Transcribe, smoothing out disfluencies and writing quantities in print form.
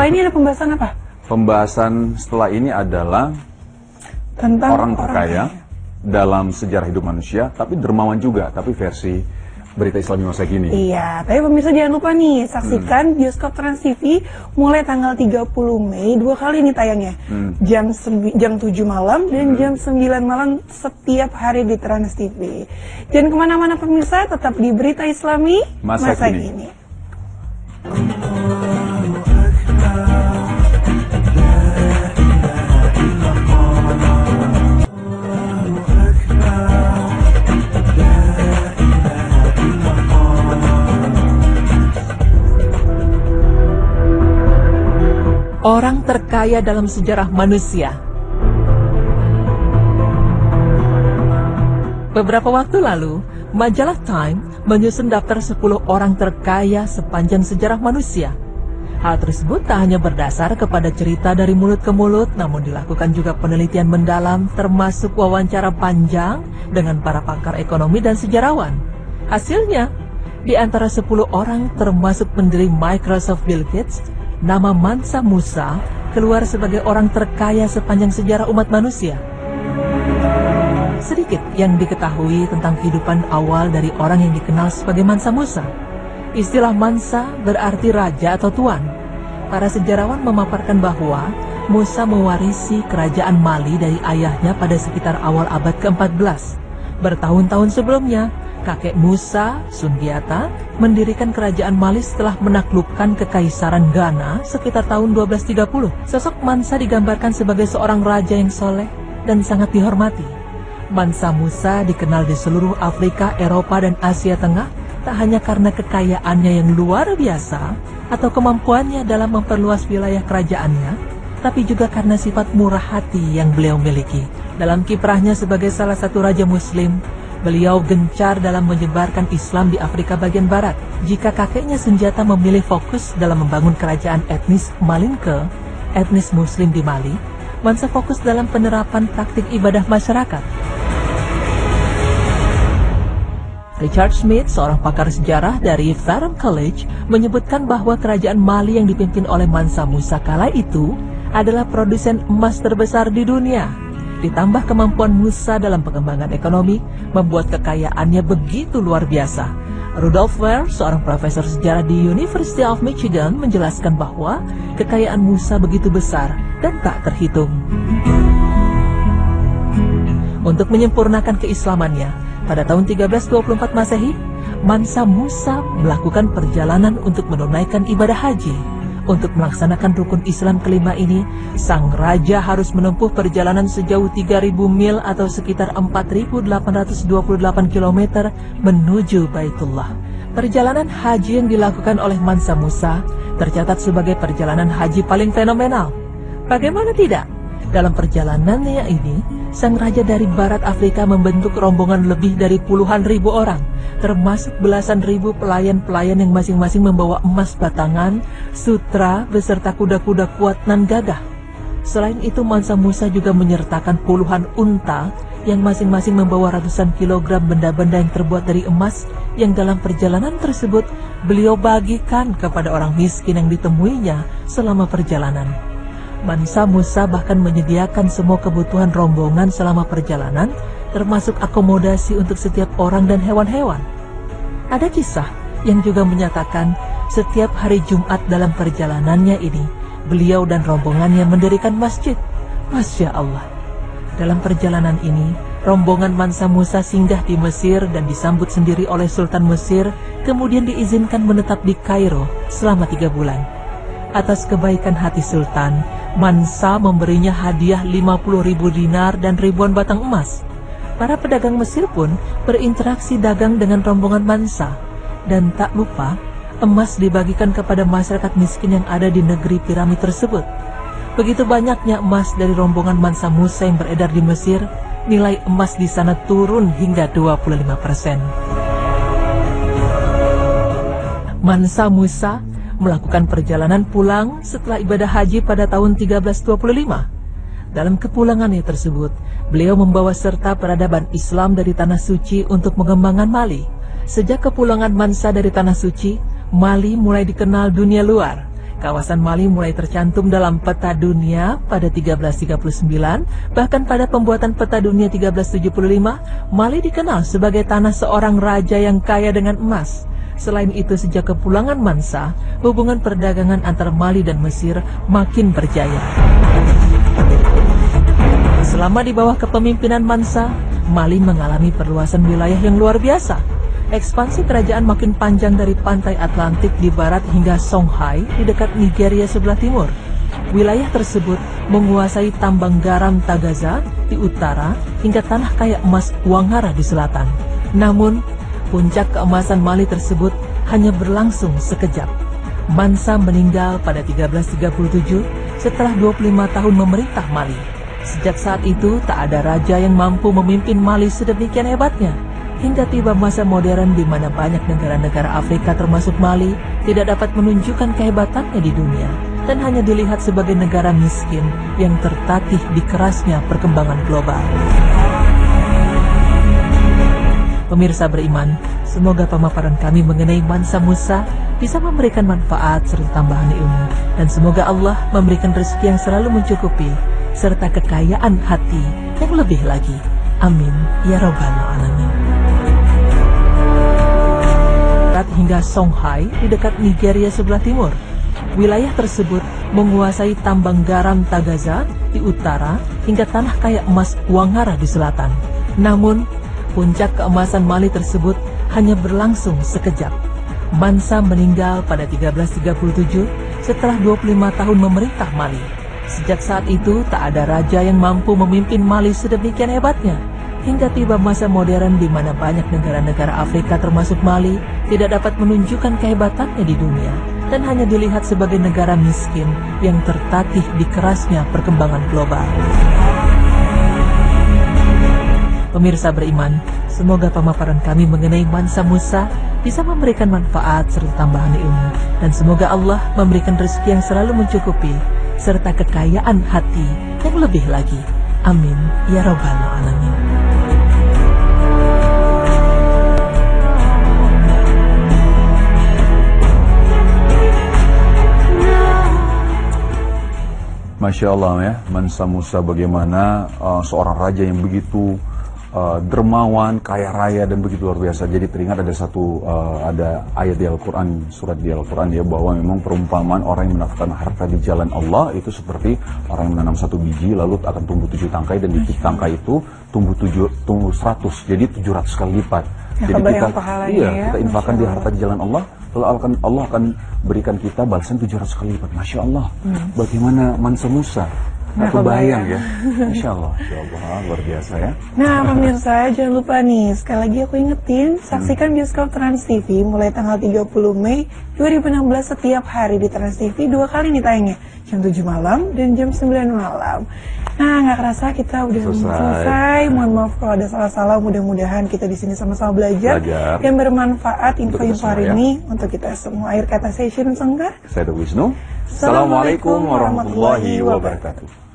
ini ada pembahasan apa? Pembahasan setelah ini adalah Tentang orang terkaya dalam sejarah hidup manusia, tapi dermawan juga, tapi versi berita Islami masa kini. Iya, tapi pemirsa jangan lupa nih, saksikan Bioskop Trans TV mulai tanggal 30 Mei, 2 kali nih tayangnya. Jam 7 malam dan jam 9 malam setiap hari di Trans TV. Jangan kemana-mana pemirsa, tetap di Berita Islami Masa Kini. Orang terkaya dalam sejarah manusia. Beberapa waktu lalu, majalah Time menyusun daftar 10 orang terkaya sepanjang sejarah manusia. Hal tersebut tak hanya berdasar kepada cerita dari mulut ke mulut, namun dilakukan juga penelitian mendalam termasuk wawancara panjang dengan para pakar ekonomi dan sejarawan. Hasilnya, di antara 10 orang termasuk pendiri Microsoft Bill Gates, nama Mansa Musa keluar sebagai orang terkaya sepanjang sejarah umat manusia. Sedikit yang diketahui tentang kehidupan awal dari orang yang dikenal sebagai Mansa Musa. Istilah Mansa berarti raja atau tuan. Para sejarawan memaparkan bahwa Musa mewarisi kerajaan Mali dari ayahnya pada sekitar awal abad ke-14. Bertahun-tahun sebelumnya, kakek Musa, Sundiata, mendirikan kerajaan Mali setelah menaklukkan kekaisaran Ghana sekitar tahun 1230. Sosok Mansa digambarkan sebagai seorang raja yang soleh dan sangat dihormati. Mansa Musa dikenal di seluruh Afrika, Eropa, dan Asia Tengah tak hanya karena kekayaannya yang luar biasa atau kemampuannya dalam memperluas wilayah kerajaannya, tapi juga karena sifat murah hati yang beliau miliki. Dalam kiprahnya sebagai salah satu raja Muslim, beliau gencar dalam menyebarkan Islam di Afrika bagian barat. Jika kakeknya Sundiata memilih fokus dalam membangun kerajaan etnis Malinke, etnis Muslim di Mali, Mansa fokus dalam penerapan praktik ibadah masyarakat. Richard Smith, seorang pakar sejarah dari Ferrum College, menyebutkan bahwa kerajaan Mali yang dipimpin oleh Mansa Musa kala itu adalah produsen emas terbesar di dunia. Ditambah kemampuan Musa dalam pengembangan ekonomi, membuat kekayaannya begitu luar biasa. Rudolf Wehr, seorang profesor sejarah di University of Michigan, menjelaskan bahwa kekayaan Musa begitu besar dan tak terhitung. Untuk menyempurnakan keislamannya, pada tahun 1324 Masehi, Mansa Musa melakukan perjalanan untuk menunaikan ibadah haji. Untuk melaksanakan rukun Islam kelima ini, sang raja harus menempuh perjalanan sejauh 3.000 mil atau sekitar 4.828 km menuju Baitullah. Perjalanan haji yang dilakukan oleh Mansa Musa tercatat sebagai perjalanan haji paling fenomenal. Bagaimana tidak? Dalam perjalanannya ini, sang raja dari barat Afrika membentuk rombongan lebih dari puluhan ribu orang, termasuk belasan ribu pelayan-pelayan yang masing-masing membawa emas batangan, sutra, beserta kuda-kuda kuat nan gagah. Selain itu, Mansa Musa juga menyertakan puluhan unta yang masing-masing membawa ratusan kilogram benda-benda yang terbuat dari emas yang dalam perjalanan tersebut beliau bagikan kepada orang miskin yang ditemuinya selama perjalanan. Mansa Musa bahkan menyediakan semua kebutuhan rombongan selama perjalanan, termasuk akomodasi untuk setiap orang dan hewan-hewan. Ada kisah yang juga menyatakan setiap hari Jumat dalam perjalanannya ini, beliau dan rombongannya mendirikan masjid. Masya Allah. Dalam perjalanan ini, rombongan Mansa Musa singgah di Mesir dan disambut sendiri oleh Sultan Mesir, kemudian diizinkan menetap di Kairo selama 3 bulan. Atas kebaikan hati Sultan, Mansa memberinya hadiah 50.000 dinar dan ribuan batang emas. Para pedagang Mesir pun berinteraksi dagang dengan rombongan Mansa. Dan tak lupa, emas dibagikan kepada masyarakat miskin yang ada di negeri piramid tersebut. Begitu banyaknya emas dari rombongan Mansa Musa yang beredar di Mesir, nilai emas di sana turun hingga 25%. Mansa Musa melakukan perjalanan pulang setelah ibadah haji pada tahun 1325. Dalam kepulangannya tersebut, beliau membawa serta peradaban Islam dari Tanah Suci untuk mengembangkan Mali. Sejak kepulangan Mansa dari Tanah Suci, Mali mulai dikenal dunia luar. Kawasan Mali mulai tercantum dalam peta dunia pada 1339, bahkan pada pembuatan peta dunia 1375, Mali dikenal sebagai tanah seorang raja yang kaya dengan emas. Selain itu, sejak kepulangan Mansa, hubungan perdagangan antara Mali dan Mesir makin berjaya. Selama di bawah kepemimpinan Mansa, Mali mengalami perluasan wilayah yang luar biasa. Ekspansi kerajaan makin panjang dari pantai Atlantik di barat hingga Songhai di dekat Nigeria sebelah timur. Wilayah tersebut menguasai tambang garam Tagaza di utara hingga tanah kaya emas Ouaghara di selatan. Namun, puncak keemasan Mali tersebut hanya berlangsung sekejap. Mansa meninggal pada 1337 setelah 25 tahun memerintah Mali. Sejak saat itu, tak ada raja yang mampu memimpin Mali sedemikian hebatnya. Hingga tiba masa modern di mana banyak negara-negara Afrika termasuk Mali tidak dapat menunjukkan kehebatannya di dunia dan hanya dilihat sebagai negara miskin yang tertatih di kerasnya perkembangan global. Pemirsa beriman, semoga pemaparan kami mengenai Mansa Musa bisa memberikan manfaat serta tambahan ilmu, dan semoga Allah memberikan rezeki yang selalu mencukupi serta kekayaan hati yang lebih lagi. Amin ya rabbal alamin. Hingga Songhai di dekat Nigeria sebelah timur. Wilayah tersebut menguasai tambang garam Tagaza di utara hingga tanah kaya emas Ouaghara di selatan. Namun, puncak keemasan Mali tersebut hanya berlangsung sekejap. Mansa meninggal pada 1337 setelah 25 tahun memerintah Mali. Sejak saat itu, tak ada raja yang mampu memimpin Mali sedemikian hebatnya. Hingga tiba masa modern di mana banyak negara-negara Afrika termasuk Mali tidak dapat menunjukkan kehebatannya di dunia dan hanya dilihat sebagai negara miskin yang tertatih di kerasnya perkembangan global. Pemirsa beriman, semoga pemaparan kami mengenai Mansa Musa bisa memberikan manfaat serta tambahan ilmu, dan semoga Allah memberikan rezeki yang selalu mencukupi serta kekayaan hati yang lebih lagi. Amin ya rabbal alamin. Masya Allah ya, Mansa Musa bagaimana seorang raja yang begitu dermawan, kaya raya dan begitu luar biasa. Jadi teringat ada ayat di Al-Quran, surat di Al-Quran ya, bahwa memang perumpamaan orang yang menafkahkan harta di jalan Allah itu seperti orang yang menanam 1 biji lalu akan tumbuh 7 tangkai, dan di tangkai itu tumbuh 100, jadi 700 kali lipat. Ya, jadi kita infakkan di harta di jalan Allah, lalu Allah akan berikan kita balasan 700 kali lipat. Masya Allah, bagaimana Mansa Musa? Aku bayang ya. Masya Allah, luar biasa ya. Nah pemirsa, jangan lupa nih, sekali lagi aku ingetin, saksikan bioskop Trans TV mulai tanggal 30 Mei 2016 setiap hari di Trans TV, 2 kali nih tayangnya, jam 7 malam dan jam 9 malam. Nah, nggak kerasa kita udah selesai. Mohon maaf kalau ada salah-salah. Mudah-mudahan kita di sini sama-sama belajar dan bermanfaat info-info hari ini untuk kita semua. Akhir kata saya Shirin Senggar. Saya Wisnu. Assalamualaikum warahmatullahi wabarakatuh.